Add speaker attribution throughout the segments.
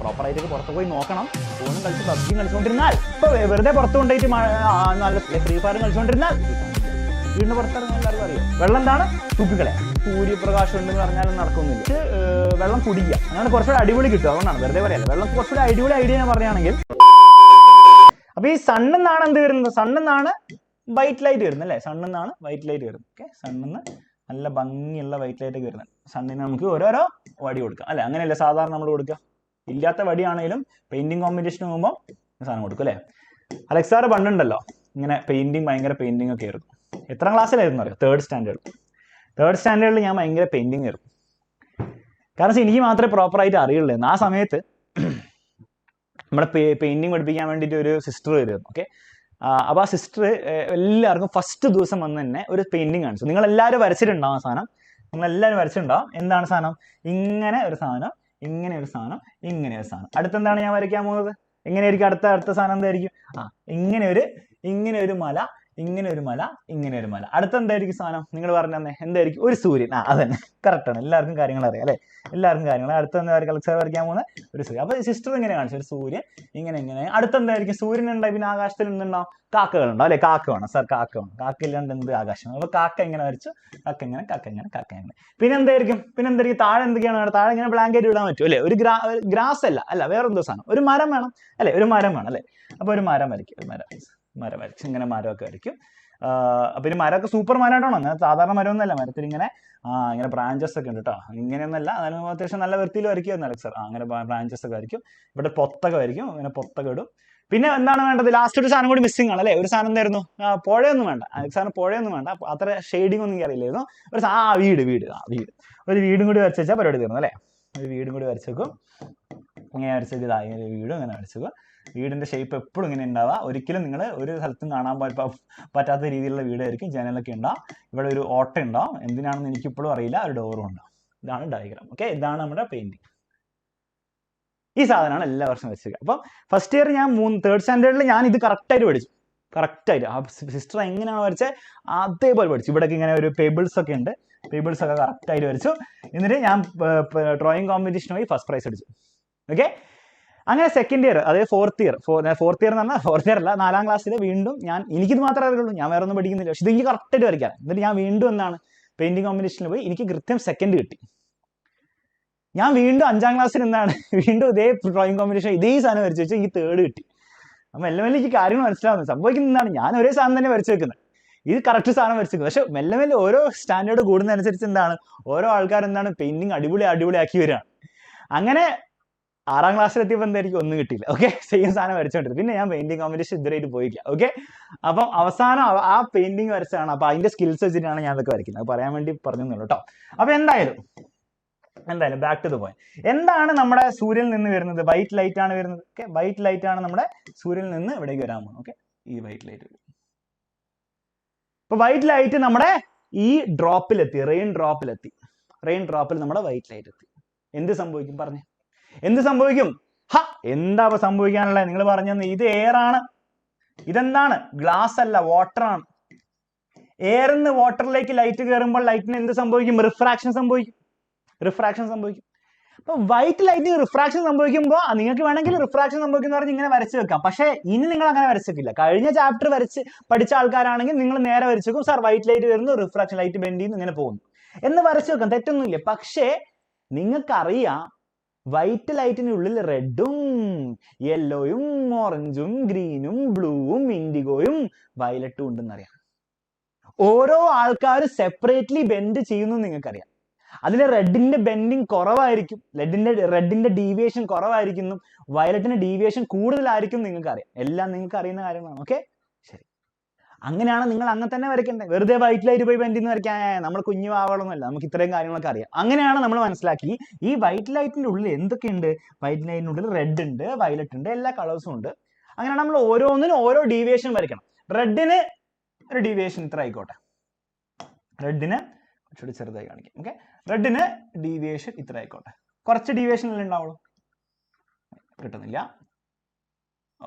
Speaker 1: പ്രോപ്പറായിട്ട് പുറത്ത് പോയി നോക്കണം. ഫോണും കളിച്ച് പബ്ജി കളിച്ചുകൊണ്ടിരുന്നാൽ, ഇപ്പൊ വെറുതെ പുറത്ത് കൊണ്ടുപോയിട്ട് നല്ല ഫ്രീ ഫയർ കളിച്ചുകൊണ്ടിരുന്നാൽ വീടിന് പുറത്തിറങ്ങാൻ എല്ലാവർക്കും അറിയാം. വെള്ളം എന്താണ്? തുപ്പിക്കളെ. സൂര്യപ്രകാശം ഉണ്ടെന്ന് പറഞ്ഞാലും നടക്കുന്നില്ല. വെള്ളം കുടിക്കുക, അങ്ങനെ കുറച്ചുകൂടെ അടിപൊളി കിട്ടും. അതുകൊണ്ടാണ് വെറുതെ പറയാല്ലേ. വെള്ളം കുറച്ചുകൂടെ അടിപൊളി ഐഡിയ ഞാൻ പറയുകയാണെങ്കിൽ, അപ്പൊ ഈ സണ്ണെന്നാണ് എന്ത് വരുന്നത്? സണ്ണെന്നാണ് വൈറ്റ് ലൈറ്റ് വരുന്നത് അല്ലേ? സണ്ണെന്നാണ് വൈറ്റ് ലൈറ്റ് വരുന്നത്. ഓക്കെ, സണ്ണിന്ന് നല്ല ഭംഗിയുള്ള വൈറ്റ് ലൈറ്റ് ഒക്കെ വരുന്നത്. സണ്ണിന് നമുക്ക് ഓരോരോ വടി കൊടുക്കാം അല്ലെ? അങ്ങനെയല്ലേ സാധാരണ നമ്മൾ കൊടുക്കുക. ഇല്ലാത്ത വടിയാണെങ്കിലും പെയിന്റിങ് കോമ്പറ്റീഷന് പോകുമ്പോൾ സാധനം കൊടുക്കും അല്ലേ? അലക്സാർ പണ്ടുണ്ടല്ലോ ഇങ്ങനെ ഭയങ്കര പെയിന്റിങ് ഒക്കെ ആയിരുന്നു. എത്രാം ക്ലാസ്സിലായിരുന്നു അറിയോ? തേർഡ് സ്റ്റാൻഡേർഡിൽ ഞാൻ ഭയങ്കര പെയിന്റിങ് ആയിരുന്നു. കാരണം എനിക്ക് മാത്രമേ പ്രോപ്പറായിട്ട് അറിയുള്ളൂ. ആ സമയത്ത് നമ്മുടെ പെയിന്റിങ് പഠിപ്പിക്കാൻ വേണ്ടിയിട്ട് ഒരു സിസ്റ്റർ വരുമായിരുന്നു. ഓക്കെ, അപ്പോൾ ആ സിസ്റ്റർ എല്ലാവർക്കും ഫസ്റ്റ് ദിവസം വന്ന് തന്നെ ഒരു പെയിന്റിങ് കാണിച്ചു. നിങ്ങളെല്ലാവരും വരച്ചിട്ടുണ്ടാവും ആ സാധനം. നിങ്ങളെല്ലാവരും വരച്ചിട്ടുണ്ടാവും. എന്താണ് സാധനം? ഇങ്ങനെ ഒരു സാധനം, ഇങ്ങനെ ഒരു സാധനം, ഇങ്ങനെ ഒരു സാധനം. അടുത്തെന്താണ് ഞാൻ വരയ്ക്കാൻ പോകുന്നത്? എങ്ങനെയായിരിക്കും അടുത്ത സാധനം? എന്തായിരിക്കും? ഇങ്ങനെ ഒരു മല, ഇങ്ങനെ ഒരു മല, ഇങ്ങനെ ഒരു മല. അടുത്തെന്തായിരിക്കും സാധനം? നിങ്ങൾ പറഞ്ഞു തന്നെ. എന്തായിരിക്കും? ഒരു സൂര്യൻ. അതന്നെ, കറക്റ്റാണ്. എല്ലാവർക്കും കാര്യങ്ങൾ അറിയാം അല്ലെ? എല്ലാവർക്കും കാര്യങ്ങൾ. അടുത്തെന്തായിരിക്കും അലക്സാർ വരയ്ക്കാൻ പോകുന്നത്? ഒരു സൂര്യൻ. അപ്പൊ സിസ്റ്റർ ഇങ്ങനെ കാണിച്ചു, ഒരു സൂര്യൻ ഇങ്ങനെ. അടുത്തെന്തായിരിക്കും? സൂര്യൻ ഉണ്ടായി, പിന്നെ ആകാശത്തിൽ എന്തുണ്ടാവും? കാക്കകളുണ്ടാവും അല്ലെ? കാക്ക വേണം സാർ, കാക്ക വേണം. കാക്ക ഇല്ലാണ്ട് എന്ത് ആകാശം? അപ്പൊ കാക്ക എങ്ങനെ വരച്ചു? കാക്ക എങ്ങനെ. പിന്നെ എന്തായിരിക്കും? താഴെ എന്തൊക്കെയാണ്? താഴെ ഇങ്ങനെ ബ്ലാങ്കറ്റ് ഇടാൻ പറ്റും അല്ലെ? ഒരു ഗ്രാസ് അല്ല, വേറെന്തോ സാധനം. ഒരു മരം വേണം അല്ലെ? ഒരു മരം വേണം അല്ലെ? അപ്പൊ ഒരു മരം വരയ്ക്കും. മരം വരച്ച് ഇങ്ങനെ മരമൊക്കെ വരയ്ക്കും. അപ്പൊ ഇനി മരമൊക്കെ സൂപ്പർ മരമായിട്ടാണോ? അങ്ങനെ സാധാരണ മരമൊന്നുമല്ല. മരത്തിൽ ഇങ്ങനെ ബ്രാഞ്ചസ് ഒക്കെ ഉണ്ട് കേട്ടോ. ഇങ്ങനെയൊന്നല്ല, എന്നാലും അത്യാവശ്യം നല്ല വൃത്തിയിൽ വരയ്ക്കുമെന്ന് അലക്സാർ. അങ്ങനെ ബ്രാഞ്ചസ് ഒക്കെ വരയ്ക്കും. ഇവിടെ പൊത്തൊക്കെ വരയ്ക്കും. അങ്ങനെ പൊത്തൊക്കെ ഇടും. പിന്നെ എന്താണ് വേണ്ടത്? ലാസ്റ്റ് ഒരു സാധനം കൂടി മിസ്സിംഗ് ആണ് അല്ലെ? ഒരു സാധനം എന്തായിരുന്നു? പുഴയൊന്നും വേണ്ട അലക്സാറിന്, പുഴയൊന്നും വേണ്ട. അത്ര ഷെയ്ഡിങ് ഒന്നും അറിയില്ലായിരുന്നു. ഒരു വീട് ഒരു വീടും കൂടി വരച്ച് വെച്ചാൽ പരിപാടി തീർന്നു അല്ലെ? ഒരു വീടും കൂടി വരച്ചേക്കും. ഇങ്ങനെ വരച്ചേക്ക്, ഇങ്ങനെ വീടും ഇങ്ങനെ വരച്ചേക്കും. വീടിന്റെ ഷേപ്പ് എപ്പോഴും ഇങ്ങനെ ഉണ്ടാവുക. ഒരിക്കലും നിങ്ങൾ ഒരു സ്ഥലത്തും കാണാൻ പറ്റാത്ത രീതിയിലുള്ള വീടായിരിക്കും. ജനലൊക്കെ ഉണ്ടാവും. ഇവിടെ ഒരു ഓട്ട ഉണ്ടാവും. എന്തിനാണെന്ന് എനിക്കിപ്പോഴും അറിയില്ല. ഒരു ഡോറും ഉണ്ടാവും. ഇതാണ് ഡയഗ്രാം. ഓക്കെ, ഇതാണ് നമ്മുടെ പെയിന്റിങ്. ഈ സാധനമാണ് എല്ലാ വർഷവും വെച്ചത്. അപ്പം ഫസ്റ്റ് ഇയർ ഞാൻ തേർഡ് സ്റ്റാൻഡേർഡിൽ ഞാൻ ഇത് കറക്റ്റായിട്ട് പഠിച്ചു. കറക്റ്റായിട്ട് ആ സിസ്റ്റർ എങ്ങനെയാണ് വരച്ചത് അതേപോലെ പഠിച്ചു. ഇവിടേക്ക് ഇങ്ങനെ ഒരു പേബിൾസ് ഒക്കെ ഉണ്ട്. പേബിൾസ് ഒക്കെ കറക്റ്റായിട്ട് വരച്ചു. എന്നിട്ട് ഞാൻ ഡ്രോയിങ് കോമ്പറ്റീഷന് പോയി ഫസ്റ്റ് പ്രൈസ് അടിച്ചു. ഓക്കെ, അങ്ങനെ സെക്കൻഡ് ഇയർ, അതായത് ഫോർത്ത് ഇയർ എന്ന് പറഞ്ഞാൽ ഫോർത്ത് ഇയർ അല്ല, 4ാം ക്ലാസ്സിൽ വീണ്ടും എനിക്കിത് മാത്രമേ അറിയുള്ളൂ. ഞാൻ വേറെ ഒന്നും പഠിക്കുന്നില്ല. പക്ഷെ ഇതെനിക്ക് കറക്റ്റായിട്ട് വരയ്ക്കാൻ. എന്നിട്ട് ഞാൻ വീണ്ടും പെയിന്റിങ് കോമ്പറ്റീഷനിൽ പോയി. എനിക്ക് കൃത്യം സെക്കൻഡ് കിട്ടി. ഞാൻ വീണ്ടും 5ാം ക്ലാസ്സിൽ വീണ്ടും ഇതേ ഡ്രോയിങ് കോമ്പറ്റീഷൻ ഇതേ സാധനം വരച്ച് വെച്ച് എനിക്ക് തേർഡ് കിട്ടി. അപ്പം മെല്ലെ എനിക്ക് കാര്യങ്ങൾ മനസ്സിലാവുന്നത്. സംഭവിക്കുന്നതാണ്, ഞാൻ ഒരേ സാധനം തന്നെ വരച്ച് വെക്കുന്നത്. ഇത് കറക്റ്റ് സാധനം വരച്ച് വെക്കുന്നത്. പക്ഷെ മെല്ലെ ഓരോ സ്റ്റാൻഡേർഡ് കൂടുന്നതനുസരിച്ച് ഓരോ ആൾക്കാർ പെയിന്റിങ് അടിപൊളിയാക്കി വരികയാണ്. അങ്ങനെ 6ാം ക്ലാസ്സിലെത്തിയപ്പോൾ എന്തായിരിക്കും? ഒന്നും കിട്ടിയില്ല. ഓക്കെ, സെയിം സാധനം വരച്ചോണ്ടിരുന്നു. പിന്നെ ഞാൻ പെയിന്റിങ് കോമ്പറ്റീഷൻ ഇതുവരെയായിട്ട് പോയില്ല. ഓക്കെ, അപ്പം അവസാനം ആ പെയിന്റിങ് വരച്ചാണ്. അപ്പൊ അതിന്റെ സ്കിൽസ് വെച്ചിട്ടാണ് ഞാൻ അതൊക്കെ വരയ്ക്കുന്നത്. അത് പറയാൻ വേണ്ടി പറഞ്ഞു കേട്ടോ. അപ്പൊ എന്തായാലും ബാക്ക് ടു ദ പോയിന്റ്. എന്താണ് നമ്മുടെ സൂര്യനിൽ നിന്ന് വരുന്നത്? വൈറ്റ് ലൈറ്റ് ആണ് വരുന്നത്. ഓക്കെ, വൈറ്റ് ലൈറ്റ് ആണ് നമ്മുടെ സൂര്യനിൽ നിന്ന് ഇവിടേക്ക് വരാൻ പോകുന്നത്. ഓക്കെ, ഈ വൈറ്റ് ലൈറ്റ്. അപ്പൊ വൈറ്റ് ലൈറ്റ് നമ്മുടെ ഈ ഡ്രോപ്പിലെത്തി, റെയിൻ ഡ്രോപ്പിൽ നമ്മുടെ വൈറ്റ് ലൈറ്റ് എത്തി. എന്ത് സംഭവിക്കും? പറഞ്ഞേ, എന്ത് സംഭവിക്കും? എന്താ സംഭവിക്കാനുള്ളത്? നിങ്ങൾ പറഞ്ഞത് ഇത് എയർ ആണ്. ഇതെന്താണ്? ഗ്ലാസ് അല്ല, വാട്ടർ ആണ്. എയറിന്ന് വാട്ടറിലേക്ക് ലൈറ്റ് കയറുമ്പോൾ ലൈറ്റിന് എന്ത് സംഭവിക്കും? റിഫ്രാക്ഷൻ സംഭവിക്കും. അപ്പൊ വൈറ്റ് ലൈറ്റിന് റിഫ്രാക്ഷൻ സംഭവിക്കുമ്പോൾ നിങ്ങൾക്ക് വേണമെങ്കിൽ റിഫ്രാക്ഷൻ സംഭവിക്കുന്ന പറഞ്ഞ് ഇങ്ങനെ വരച്ച് വെക്കാം. പക്ഷെ ഇനി നിങ്ങൾ അങ്ങനെ വരച്ചിട്ടില്ല. കഴിഞ്ഞ ചാപ്റ്റർ പഠിച്ച ആൾക്കാരാണെങ്കിൽ നിങ്ങൾ നേരെ വരച്ചു വെക്കും. സാർ വൈറ്റ് ലൈറ്റ് വരുന്നു, റിഫ്രാക്ഷൻ ലൈറ്റ് ബെൻഡ് ചെയ്യുന്നു, ഇങ്ങനെ പോകുന്നു എന്ന് വരച്ചു വെക്കാം. തെറ്റൊന്നുമില്ല. പക്ഷേ നിങ്ങൾക്കറിയാം വൈറ്റ് ലൈറ്റിനുള്ളിൽ റെഡും യെല്ലോയും ഓറഞ്ചും ഗ്രീനും ബ്ലൂവും ഇൻഡിഗോയും വയലറ്റും ഉണ്ടെന്നറിയാം. ഓരോ ആൾക്കാരും സെപ്പറേറ്റ്ലി ബെൻഡ് ചെയ്യുന്നു നിങ്ങൾക്കറിയാം. അതിൽ റെഡിന്റെ ബെൻഡിങ് കുറവായിരിക്കും, റെഡിന്റെ ഡീവിയേഷൻ കുറവായിരിക്കുന്നു, വയലറ്റിന്റെ ഡീവിയേഷൻ കൂടുതലായിരിക്കും. നിങ്ങൾക്കറിയാം. എല്ലാം നിങ്ങൾക്ക് അറിയുന്ന കാര്യങ്ങളാണ്. ഓക്കെ, ശരി. അങ്ങനെയാണ് നിങ്ങൾ അങ്ങനെ തന്നെ വരയ്ക്കേണ്ടത്. വെറുതെ വൈറ്റ് ലൈറ്റ് പോയി ബെൻഡിന്ന് വരയ്ക്കാൻ നമ്മൾ കുഞ്ഞു ആവണമെന്നല്ല. നമുക്ക് ഇത്രയും കാര്യങ്ങളൊക്കെ അറിയാം. അങ്ങനെയാണ് നമ്മൾ മനസ്സിലാക്കി. ഈ വൈറ്റ് ലൈറ്റിന്റെ ഉള്ളിൽ എന്തൊക്കെയുണ്ട്? വൈറ്റ് ലൈറ്റിന്റെ ഉള്ളിൽ റെഡ് ഉണ്ട്, വയലറ്റ് ഉണ്ട്, എല്ലാ കളേഴ്സും ഉണ്ട്. അങ്ങനെയാണ് നമ്മൾ ഓരോന്നിനും ഓരോ ഡീവിയേഷൻ വരയ്ക്കണം. റെഡിന് ഒരു ഡീവിയേഷൻ ഇത്ര ആയിക്കോട്ടെ. റെഡിന് കുറച്ചുകൂടി ചെറുതായി കാണിക്കാം. ഓക്കെ, റെഡിന് ഡീവിയേഷൻ ഇത്ര ആയിക്കോട്ടെ. കുറച്ച് ഡീവിയേഷൻ അല്ലേ ഉണ്ടാവുള്ളൂ. കിട്ടുന്നില്ല.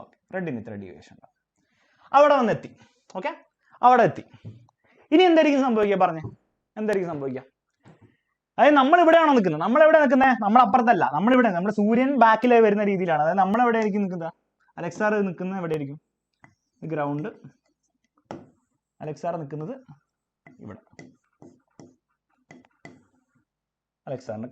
Speaker 1: ഓക്കെ, റെഡിന് ഇത്ര ഡീവിയേഷൻ ഉണ്ടാവും. അവിടെ വന്നെത്തി. ഓക്കെ, അവിടെ എത്തി. ഇനി എന്തായിരിക്കും സംഭവിക്കുക? പറഞ്ഞേ, എന്തായിരിക്കും സംഭവിക്കുക? അതായത് നമ്മൾ ഇവിടെയാണോ നിൽക്കുന്നത്? നമ്മളെവിടെ നിൽക്കുന്നത്? നമ്മളപ്പുറത്തല്ല, നമ്മളിവിടെ. നമ്മുടെ സൂര്യൻ ബാക്കിൽ വരുന്ന രീതിയിലാണ്. അതായത് നമ്മളെവിടെ ആയിരിക്കും നിൽക്കുന്നത്? അലക്സാർ നിൽക്കുന്നത് എവിടെ ആയിരിക്കും? ഗ്രൗണ്ട്. അലക്സാർ നിൽക്കുന്നത് ഇവിടെ. അലക്സാറിന്റെ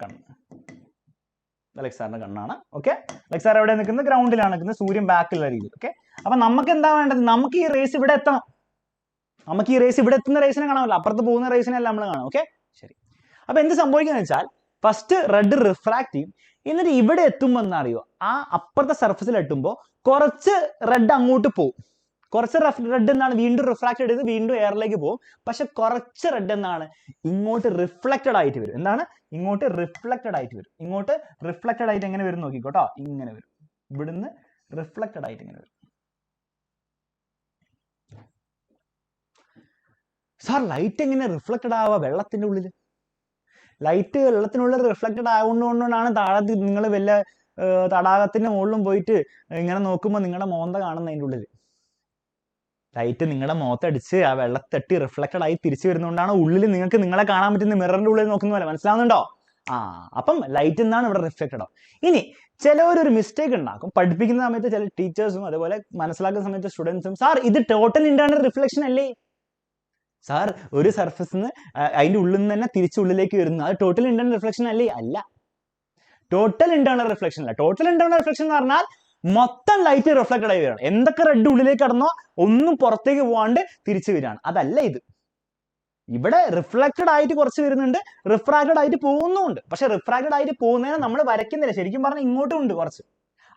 Speaker 1: കണ്ണാണ്. ഓക്കെ, അലക്സാർ എവിടെ നിൽക്കുന്നത്? ഗ്രൗണ്ടിലാണ് നിൽക്കുന്നത്, സൂര്യൻ ബാക്കിലുള്ള രീതിയിൽ. ഓക്കെ, അപ്പൊ നമുക്ക് എന്താ വേണ്ടത്? നമുക്ക് ഈ റേസ് ഇവിടെ എത്തണം. നമുക്ക് ഈ റേസ് ഇവിടെ എത്തുന്ന റേസിനെ കാണാമല്ലോ, അപ്പുറത്ത് പോകുന്ന റേസിനെല്ലാം നമ്മൾ കാണാം. ഓക്കെ, ശരി. അപ്പൊ എന്ത് സംഭവിക്കുന്നത് വെച്ചാൽ ഫസ്റ്റ് റെഡ് റിഫ്രാക്ട് ചെയ്യും, എന്നിട്ട് ഇവിടെ എത്തുമ്പോൾ എന്നറിയോ, ആ അപ്പുറത്തെ സർഫസിൽ എത്തുമ്പോൾ കുറച്ച് റെഡ് അങ്ങോട്ട് പോകും. കുറച്ച് റെഡ് എന്താണ് വീണ്ടും റിഫ്രാക്റ്റഡ് ചെയ്ത് വീണ്ടും എയറിലേക്ക് പോകും. പക്ഷെ കുറച്ച് റെഡ് എന്താണ് ഇങ്ങോട്ട് റിഫ്ലക്റ്റഡ് ആയിട്ട് വരും. എന്താണ്? ഇങ്ങോട്ട് റിഫ്ലക്റ്റഡ് ആയിട്ട് വരും. ഇങ്ങോട്ട് റിഫ്ലക്റ്റഡ് ആയിട്ട് എങ്ങനെ വരും നോക്കിക്കോട്ടോ, ഇങ്ങനെ വരും. ഇവിടുന്ന് റിഫ്ലക്റ്റഡ് ആയിട്ട് ഇങ്ങനെ വരും. സാർ ലൈറ്റ് എങ്ങനെ റിഫ്ലക്റ്റഡ് ആവുക വെള്ളത്തിന്റെ ഉള്ളിൽ? ലൈറ്റ് വെള്ളത്തിനുള്ളിൽ റിഫ്ലക്റ്റഡ് ആവുകൊണ്ടാണ് താഴെ നിങ്ങൾ വല്ല തടാകത്തിന്റെ മുകളിലും പോയിട്ട് ഇങ്ങനെ നോക്കുമ്പോൾ നിങ്ങളുടെ മോന്ത കാണുന്ന അതിൻ്റെ ഉള്ളിൽ. ലൈറ്റ് നിങ്ങളുടെ മുഖത്തടിച്ച് ആ വെള്ളത്തട്ടി റിഫ്ലക്റ്റഡ് ആയി തിരിച്ചു വരുന്നതുകൊണ്ടാണ് ഉള്ളിൽ നിങ്ങൾക്ക് നിങ്ങളെ കാണാൻ പറ്റുന്ന മിററിന്റെ ഉള്ളിൽ നോക്കുന്ന പോലെ. മനസ്സിലാവുന്നുണ്ടോ? അപ്പം ലൈറ്റ് എന്നാണ് ഇവിടെ റിഫ്ലക്റ്റഡ് ആവും. ഇനി ചിലവരൊരു മിസ്റ്റേക്ക് ഉണ്ടാക്കും പഠിപ്പിക്കുന്ന സമയത്ത്. ചില ടീച്ചേഴ്സും അതുപോലെ മനസ്സിലാക്കുന്ന സമയത്ത് സ്റ്റുഡൻസും, സാർ ഇത് ടോട്ടൽ ഇന്റേണൽ റിഫ്ലക്ഷൻ അല്ലേ സാർ? ഒരു സർഫസിന്ന് അതിന്റെ ഉള്ളിൽ നിന്ന് തന്നെ തിരിച്ചുള്ളിലേക്ക് വരുന്നു, അത് ടോട്ടൽ ഇന്റേണൽ റിഫ്ലക്ഷൻ അല്ലേ? അല്ല, ടോട്ടൽ ഇന്റേണൽ റിഫ്ലക്ഷൻ അല്ല. ടോട്ടൽ ഇന്റേണൽ റിഫ്ലക്ഷൻ എന്ന് പറഞ്ഞാൽ മൊത്തം ലൈറ്റ് റിഫ്ലക്റ്റഡ് ആയി വരികയാണ്. എന്തൊക്കെ റെഡ് ഉള്ളിലേക്ക് കടന്നോ ഒന്നും പുറത്തേക്ക് പോകാണ്ട് തിരിച്ചു വരികയാണ്. അതല്ല ഇത്. ഇവിടെ റിഫ്ലക്റ്റഡ് ആയിട്ട് കുറച്ച് വരുന്നുണ്ട്, റിഫ്രാക്റ്റഡ് ആയിട്ട് പോകുന്നുണ്ട്. പക്ഷെ റിഫ്രാക്റ്റഡ് ആയിട്ട് പോകുന്നതിന് നമ്മൾ വരയ്ക്കുന്നില്ല. ശരിക്കും പറഞ്ഞാൽ ഇങ്ങോട്ടും ഉണ്ട് കുറച്ച്,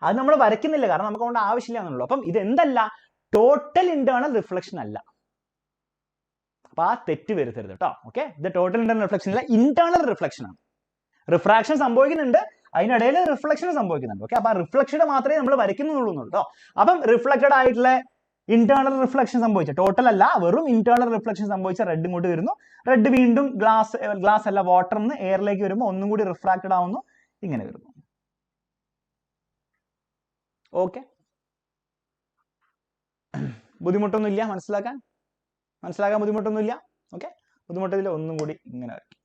Speaker 1: അത് നമ്മൾ വരയ്ക്കുന്നില്ല, കാരണം നമുക്ക് അതുകൊണ്ട് ആവശ്യമില്ല എന്നുള്ളൂ. അപ്പം ഇത് എന്തല്ല? ടോട്ടൽ ഇന്റേണൽ റിഫ്ലക്ഷൻ അല്ല. അപ്പൊ ആ തെറ്റ് വരുത്തരുത് കേട്ടോ. ഓക്കെ, ഇത് ടോട്ടൽ ഇന്റേണൽ റിഫ്ലക്ഷൻ അല്ല, ഇന്റേണൽ റിഫ്ലക്ഷൻ ആണ്. റിഫ്രാക്ഷൻ സംഭവിക്കുന്നുണ്ട്, അതിനിടയിൽ റിഫ്ലക്ഷൻ സംഭവിക്കുന്നുണ്ട്. ഓക്കെ, അപ്പൊ ആ റിഫ്ലക്ഷൻ മാത്രമേ നമ്മൾ വരയ്ക്കുന്നുള്ളൂ കേട്ടോ. അപ്പം റിഫ്ലക്റ്റഡ് ആയിട്ടുള്ള ഇന്റേണൽ റിഫ്ലക്ഷൻ സംഭവിച്ച, ടോട്ടൽ അല്ല, വെറും ഇന്റേണൽ റിഫ്ലക്ഷൻ സംഭവിച്ച റെഡ് ഇങ്ങോട്ട് വരുന്നു. റെഡ് വീണ്ടും ഗ്ലാസ് അല്ല വാട്ടറിൽ നിന്ന് എയറിലേക്ക് വരുമ്പോൾ ഒന്നും കൂടി റിഫ്രാക്റ്റഡ് ആവുന്നു, ഇങ്ങനെ വരുന്നു. ഓക്കെ, ബുദ്ധിമുട്ടൊന്നുമില്ല മനസ്സിലാക്കാൻ ബുദ്ധിമുട്ടൊന്നുമില്ല. ഓക്കെ, ബുദ്ധിമുട്ടില്ല. ഒന്നും കൂടി ഇങ്ങനെ വരയ്ക്കും.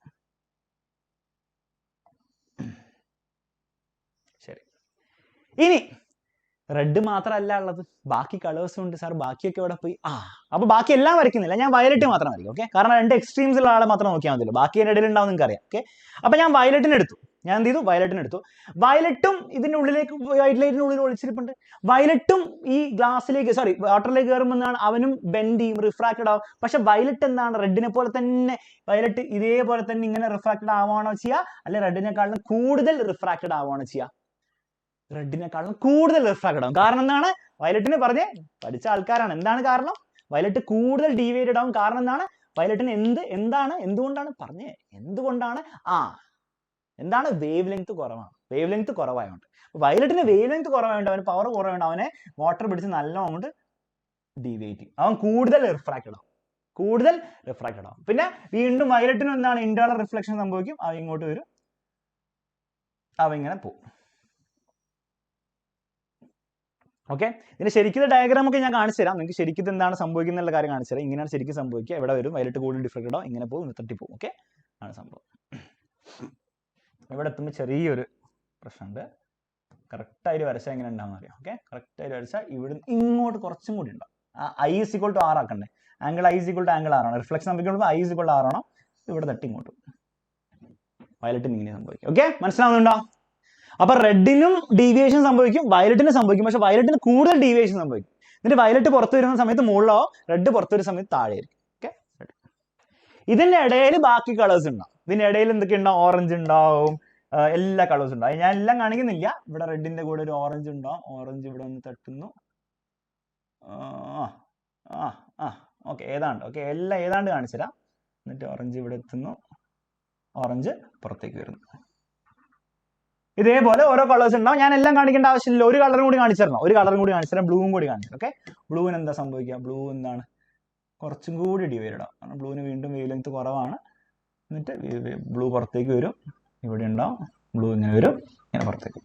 Speaker 1: ശരി, ഇനി റെഡ് മാത്രമല്ല ഉള്ളത്, ബാക്കി കളേഴ്സും ഉണ്ട്. സാർ ബാക്കിയൊക്കെ ഇവിടെ പോയി? അപ്പൊ ബാക്കി എല്ലാം വരയ്ക്കുന്നില്ല, ഞാൻ വയലറ്റ് മാത്രം വരയ്ക്കും. ഓക്കെ, കാരണം രണ്ട് എക്സ്ട്രീംസിലുള്ള ആളെ മാത്രം നോക്കിയാൽ മതിയല്ലോ, ബാക്കി എൻ്റെ ഇടയിൽ ഉണ്ടാവും നിങ്ങൾക്ക് അറിയാം. ഓക്കെ, അപ്പൊ ഞാൻ വയലറ്റിന് എടുത്തു. ഞാൻ എന്ത് ചെയ്തു? വയലറ്റിന് എടുത്തു. വയലറ്റും ഇതിന്റെ ഉള്ളിലേക്ക്, വൈറ്റ് ലൈറ്റിന്റെ ഉള്ളിൽ ഒളിച്ചിരിപ്പുണ്ട്. വയലറ്റും ഈ ഗ്ലാസ്സിലേക്ക് വാട്ടറിലേക്ക് കയറുമ്പോൾ അവനും ബെൻഡ് ചെയ്യും, റിഫ്രാക്റ്റഡ് ആവും. പക്ഷെ വയലറ്റ് എന്താണ്? റെഡിനെ പോലെ തന്നെ വയലറ്റ് ഇതേപോലെ തന്നെ ഇങ്ങനെ റിഫ്രാക്റ്റഡ് ആവുകയാണോ ചെയ്യുക, അല്ലെ റെഡിനെക്കാളും കൂടുതൽ റിഫ്രാക്റ്റഡ് ആവുകയാണോ ചെയ്യുക? റെഡിനെക്കാളും കൂടുതൽ റിഫ്രാക്റ്റഡ് ആവും. കാരണം എന്താണ്? വയലറ്റിന് പറഞ്ഞേ പഠിച്ച ആൾക്കാരാണ്. എന്താണ് കാരണം? വയലറ്റ് കൂടുതൽ ഡീവിയേറ്റഡ് ആവും. കാരണം എന്താണ്? വയലറ്റിന് എന്തുകൊണ്ടാണ് പറഞ്ഞേ? എന്തുകൊണ്ടാണ്? എന്താണ്? വേവ് ലെങ്ത് കുറവാണ്. വേവ് ലെങ്ത് കുറവായതുകൊണ്ട്. വയലറ്റിന് വേവ് ലെങ്ത് കുറവായതുകൊണ്ട്, അവന് പവർ കുറവായതുകൊണ്ട് അവനെ വാട്ടർ പിടിച്ച് നല്ല അങ്ങോട്ട് ഡീവിയേറ്റ് ചെയ്യും. അവൻ കൂടുതൽ റിഫ്രാക്റ്റഡ് ആവും. പിന്നെ വീണ്ടും വയലറ്റിന് എന്താണ്? ഇന്റേണൽ റിഫ്ലക്ഷൻ സംഭവിക്കും. അവ ഇങ്ങോട്ട് വരും, അവ ഇങ്ങനെ പോകും. ഓക്കെ, ഇതിന്റെ ശരിക്കും ഡയഗ്രാം ഒക്കെ ഞാൻ കാണിച്ചു തരാം. നിങ്ങൾക്ക് ശരിക്കും എന്താണ് സംഭവിക്കുന്ന കാര്യം കാണിച്ചു തരാം. ഇങ്ങനെയാണ് ശരിക്കും സംഭവിക്കുക. ഇവിടെ വരും, വയലറ്റ് കൂടുതൽ ഡിഫ്ലക്റ്റഡ് ആവും, ഇങ്ങനെ പോകും, തട്ടിപ്പോകും. ഓക്കെ, ആണ് സംഭവം. ഇവിടെ എത്തുമ്പോൾ ചെറിയൊരു പ്രശ്നമുണ്ട്. കറക്റ്റായിട്ട് വരച്ചാൽ എങ്ങനെ ഉണ്ടാവും അറിയാം. ഓക്കെ, കറക്റ്റായിട്ട് വരച്ചാൽ ഇവിടുന്ന് ഇങ്ങോട്ട് കുറച്ചും കൂടി ഉണ്ടാവും. I = R ആക്കണ്ടേ? ആംഗിൾ I = ആംഗിൾ R ആണ്. റിഫ്ലക്ഷൻ സംഭവിക്കുമ്പോൾ I = R ആണോ? ഇവിടെ തട്ടി ഇങ്ങോട്ട് വയലറ്റിന് ഇങ്ങനെ സംഭവിക്കും. ഓക്കെ, മനസ്സിലാവുന്നുണ്ടോ? അപ്പൊ റെഡിനും ഡീവിയേഷൻ സംഭവിക്കും, വയലറ്റിന് സംഭവിക്കും. പക്ഷെ വയലറ്റിന് കൂടുതൽ ഡീവിയേഷൻ സംഭവിക്കും. എന്നിട്ട് വയലറ്റ് പുറത്തു വരുന്ന സമയത്ത് മുകളിലോ, റെഡ് പുറത്തു വരുന്ന സമയത്ത് താഴെയായിരിക്കും. ഓക്കെ, ഇതിന്റെ ഇടയിൽ ബാക്കി കളേഴ്സ് ഉണ്ടാവും. ഇതിന്റെ ഇടയിൽ എന്തൊക്കെ ഉണ്ടാവും? ഓറഞ്ച് ഉണ്ടാവും, എല്ലാ കളേഴ്സും ഉണ്ടാവും. ഞാൻ എല്ലാം കാണിക്കുന്നില്ല. ഇവിടെ റെഡിന്റെ കൂടെ ഒരു ഓറഞ്ച് ഉണ്ടാവും. ഓറഞ്ച് ഇവിടെ ഒന്ന് തട്ടുന്നു. ഓക്കെ, എല്ലാം ഏതാണ്ട് കാണിച്ചുതരാം. എന്നിട്ട് ഓറഞ്ച് ഇവിടെ എത്തുന്നു, ഓറഞ്ച് പുറത്തേക്ക് വരുന്നു. ഇതേപോലെ ഓരോ കളേഴ്സ് ഉണ്ടാവും. ഞാൻ എല്ലാം കാണിക്കേണ്ട ആവശ്യമില്ല. ഒരു കളറും കൂടി കാണിച്ചു തരാം. ബ്ലൂവും കൂടി കാണിച്ചു. ഓക്കെ, ബ്ലൂവിന് എന്താ സംഭവിക്കുക? ബ്ലൂ എന്താണ്? കുറച്ചും കൂടി ഡിവൈഡ് ആവും. കാരണം ബ്ലൂവിന് വീണ്ടും വേവ് ലെങ്ത് കുറവാണ്. എന്നിട്ട് ബ്ലൂ പുറത്തേക്ക് വരും, ഇവിടെ ഉണ്ടാവും. ബ്ലൂ ഇങ്ങനെ വരും, ഇങ്ങനെ പുറത്തേക്ക്.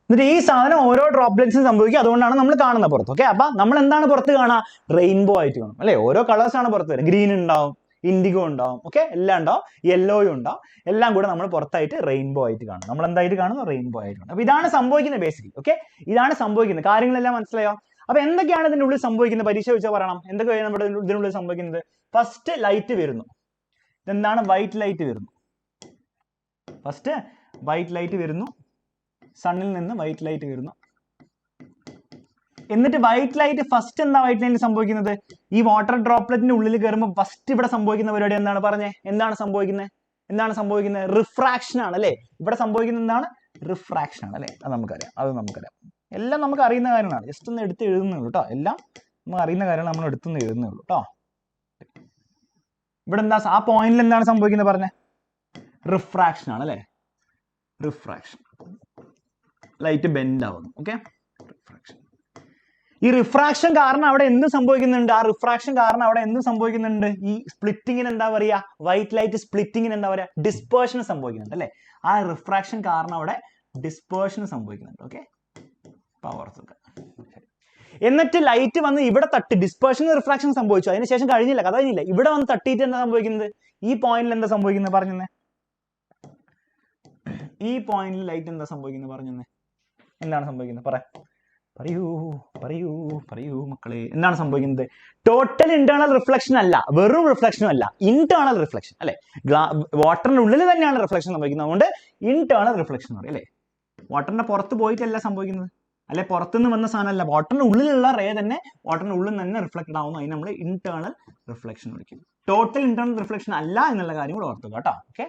Speaker 1: എന്നിട്ട് ഈ സാധനം ഓരോ ഡ്രോപ്ലെറ്റ്സും സംഭവിക്കും. അതുകൊണ്ടാണ് നമ്മൾ കാണുന്നത് പുറത്ത്. ഓക്കെ, അപ്പൊ നമ്മൾ എന്താണ് പുറത്ത് കാണുക? റെയിൻബോ ആയിട്ട് കാണും അല്ലെ? ഓരോ കളേഴ്സ് ആണ് പുറത്ത് വരിക. ഗ്രീൻ ഉണ്ടാവും, ഇൻഡിഗോ ഉണ്ടാവും, ഓക്കെ, എല്ലാം ഉണ്ടാവും, യെല്ലോയും ഉണ്ടാവും, എല്ലാം കൂടെ നമ്മൾ പുറത്തായിട്ട് റെയിൻബോ ആയിട്ട് കാണും. നമ്മൾ എന്തായിട്ട് കാണുന്നു? റെയിൻബോ ആയിട്ട് കാണും. അപ്പൊ ഇതാണ് സംഭവിക്കുന്നത് ബേസിക്കലി. ഓക്കെ, ഇതാണ് സംഭവിക്കുന്നത്. കാര്യങ്ങളെല്ലാം മനസ്സിലായോ? അപ്പൊ എന്തൊക്കെയാണ് ഇതിന്റെ ഉള്ളിൽ സംഭവിക്കുന്നത്? പരീക്ഷ ചോദിച്ചാൽ പറയണം. എന്തൊക്കെയാണ് നമ്മുടെ ഇതിനുള്ളിൽ സംഭവിക്കുന്നത്? ഫസ്റ്റ് ലൈറ്റ് വരുന്നു. ഇതെന്താണ്? വൈറ്റ് ലൈറ്റ് വരുന്നു. ഫസ്റ്റ് വൈറ്റ് ലൈറ്റ് വരുന്നു, സണ്ണിൽ നിന്ന് വൈറ്റ് ലൈറ്റ് വരുന്നു. എന്നിട്ട് വൈറ്റ് ലൈറ്റ് ഫസ്റ്റ് എന്താ വൈറ്റ് ലൈറ്റിൽ സംഭവിക്കുന്നത്? ഈ വാട്ടർ ഡ്രോപ്ലെറ്റിന്റെ ഉള്ളിൽ കയറുമ്പോൾ ഫസ്റ്റ് ഇവിടെ സംഭവിക്കുന്ന പരിപാടി എന്താണ്? പറഞ്ഞേ, എന്താണ് സംഭവിക്കുന്നത്? എന്താണ് സംഭവിക്കുന്നത്? റിഫ്രാക്ഷൻ ആണ് അല്ലേ? ഇവിടെ സംഭവിക്കുന്നത് എന്താണ്? റിഫ്രാക്ഷൻ ആണ് അല്ലേ? അത് നമുക്കറിയാം. എല്ലാം നമുക്ക് അറിയുന്ന കാര്യങ്ങളാണ്. ജസ്റ്റ് ഒന്ന് എടുത്ത് എഴുതുന്നുള്ളൂ കേട്ടോ. എല്ലാം നമുക്ക് അറിയുന്ന കാര്യങ്ങൾ നമ്മൾ എടുത്തുനിന്ന് എഴുതുന്നുള്ളൂ കേട്ടോ. ഇവിടെ എന്താ ആ പോയിന്റിൽ എന്താണ് സംഭവിക്കുന്നത്? പറഞ്ഞേ, റിഫ്രാക്ഷൻ ആണ് അല്ലേ? റിഫ്രാക്ഷൻ, ലൈറ്റ് ബെൻഡ് ആവുന്നു. Okay, refraction. ഈ റിഫ്രാക്ഷൻ കാരണം അവിടെ എന്ത് സംഭവിക്കുന്നുണ്ട്? ആ റിഫ്രാക്ഷൻ കാരണം അവിടെ എന്ത് സംഭവിക്കുന്നുണ്ട്? ഈ സ്പ്ലിറ്റിങ്ങിന് എന്താ പറയുക? വൈറ്റ് ലൈറ്റ് സ്പ്ലിറ്റിങ്ങിന് എന്താ പറയുക? ഡിസ്പേർഷൻ സംഭവിക്കുന്നുണ്ട് അല്ലേ? ആ റിഫ്രാക്ഷൻ കാരണം അവിടെ ഡിസ്പേർഷൻ സംഭവിക്കുന്നുണ്ട്. ഓക്കെ, പവർസ് ഒക്കെ. എന്നിട്ട് ലൈറ്റ് വന്ന് ഇവിടെ തട്ടി ഡിസ്പേർഷൻ റിഫ്രാക്ഷൻ സംഭവിച്ചു. അതിനുശേഷം കഴിഞ്ഞില്ല, കഥ കഴിഞ്ഞില്ല. ഇവിടെ വന്ന് തട്ടിയിട്ട് എന്താ സംഭവിക്കുന്നത്? ഈ പോയിന്റിൽ എന്താ സംഭവിക്കുന്നത്? പറഞ്ഞേ, ഈ പോയിന്റിൽ ലൈറ്റ് എന്താ സംഭവിക്കുന്നത്? പറഞ്ഞേ, എന്താണ് സംഭവിക്കുന്നത്? പറയൂ പറയൂ പറയൂ മക്കളെ, എന്താണ് സംഭവിക്കുന്നത്? ടോട്ടൽ ഇന്റേണൽ റിഫ്ലക്ഷൻ അല്ല, വെറും റിഫ്ലക്ഷനും അല്ല, ഇന്റേണൽ റിഫ്ലക്ഷൻ അല്ലെ? വാട്ടറിന്റെ ഉള്ളിൽ തന്നെയാണ് റിഫ്ലക്ഷൻ സംഭവിക്കുന്നത്. അതുകൊണ്ട് ഇന്റേണൽ റിഫ്ലക്ഷൻ എന്ന് പറയും അല്ലെ? വാട്ടറിന്റെ പുറത്ത് പോയിട്ടല്ല സംഭവിക്കുന്നത്, അല്ലെ? പുറത്തുനിന്ന് വന്ന സാധനമല്ല, വാട്ടറിന്റെ ഉള്ളിലുള്ള റേ തന്നെ വാട്ടറിന്റെ ഉള്ളിൽ തന്നെ റിഫ്ലക്ട് ആവുന്നു. അതിന് നമ്മൾ ഇന്റേണൽ റിഫ്ലക്ഷൻ വിളിക്കുന്നു. ടോട്ടൽ ഇന്റേണൽ റിഫ്ലക്ഷൻ അല്ല എന്നുള്ള കാര്യം കൂടെ ഓർത്തുക കേട്ടോ. ഓക്കെ,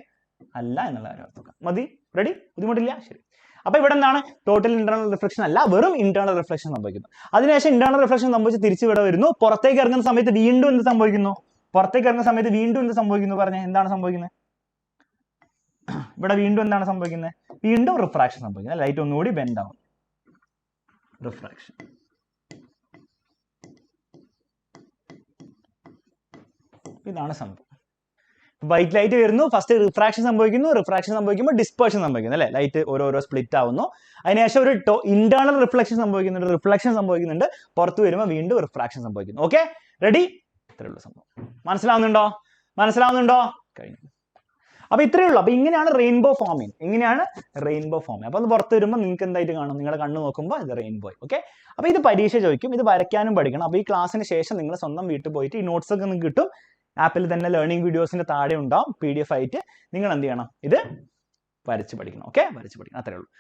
Speaker 1: അല്ല എന്നുള്ള കാര്യം ഓർത്തുക. മതി? റെഡി? ബുദ്ധിമുട്ടില്ല? ശരി. അപ്പൊ ഇവിടെ എന്താണ്? ടോട്ടൽ ഇന്റേണൽ റിഫ്ലക്ഷൻ അല്ല, വെറും ഇന്റേണൽ റിഫ്ലക്ഷൻ സംഭവിക്കുന്നു. അതിനുശേഷം ഇന്റേണൽ റിഫ്ലക്ഷൻ സംഭവിച്ച് തിരിച്ചു ഇവിടെ വരുന്നു. പുറത്തേക്ക് ഇറങ്ങുന്ന സമയത്ത് വീണ്ടും എന്ത് സംഭവിക്കുന്നു? എന്ത് സംഭവിക്കുന്നു? പറഞ്ഞേ, എന്താണ് സംഭവിക്കുന്നത്? ഇവിടെ വീണ്ടും എന്താണ് സംഭവിക്കുന്നത്? വീണ്ടും റിഫ്രാക്ഷൻ സംഭവിക്കുന്നത്. ലൈറ്റ് ഒന്നുകൂടി ബെൻഡ് ആവും. റിഫ്രാക്ഷൻ. ഇതാണ് സംഭവം. വൈറ്റ് ലൈറ്റ് വരുന്നു, ഫസ്റ്റ് റിഫ്രാക്ഷൻ സംഭവിക്കുന്നു, റിഫ്രാക്ഷൻ സംഭവിക്കുമ്പോൾ ഡിസ്പേർഷൻ സംഭവിക്കുന്നു അല്ലെ? ലൈറ്റ് ഓരോരോ സ്പ്ലിറ്റ് ആവുന്നു. അതിനുശേഷം ഒരു ഇന്റേണൽ റിഫ്ലക്ഷൻ സംഭവിക്കുന്നുണ്ട്, റിഫ്ലക്ഷൻ സംഭവിക്കുന്നുണ്ട്. പുറത്ത് വരുമ്പോൾ വീണ്ടും റിഫ്രാക്ഷൻ സംഭവിക്കുന്നു. Okay, ready? ഇത്രയുള്ള സംഭവം. മനസ്സിലാവുന്നുണ്ടോ? കഴിഞ്ഞു. അപ്പൊ ഇത്രയേ ഉള്ളൂ. അപ്പൊ ഇങ്ങനെയാണ് റെയിൻബോ ഫോമിങ്. അപ്പൊ അത് പുറത്ത് വരുമ്പോൾ നിങ്ങൾക്ക് എന്തായിട്ട് കാണും? നിങ്ങളുടെ കണ്ണ് നോക്കുമ്പോൾ ഇത് റെയിൻബോ. ഓക്കെ, അപ്പൊ ഇത് പരീക്ഷ ചോദിക്കും, ഇത് വരയ്ക്കാനും പഠിക്കണം. അപ്പൊ ഈ ക്ലാസ്സിന് ശേഷം നിങ്ങൾ സ്വന്തം വീട്ടിൽ പോയിട്ട് ഈ നോട്ട്സ് ഒക്കെ നിങ്ങൾക്ക് കിട്ടും. ആപ്പിൽ തന്നെ ലേണിംഗ് വീഡിയോസിന്റെ താഴെ ഉണ്ടാവും PDF ആയിട്ട്. നിങ്ങൾ എന്ത് ചെയ്യണം? ഇത് വരച്ച് പഠിക്കണം. ഓക്കെ, വരച്ച് പഠിക്കണം. അത്രേ ഉള്ളൂ.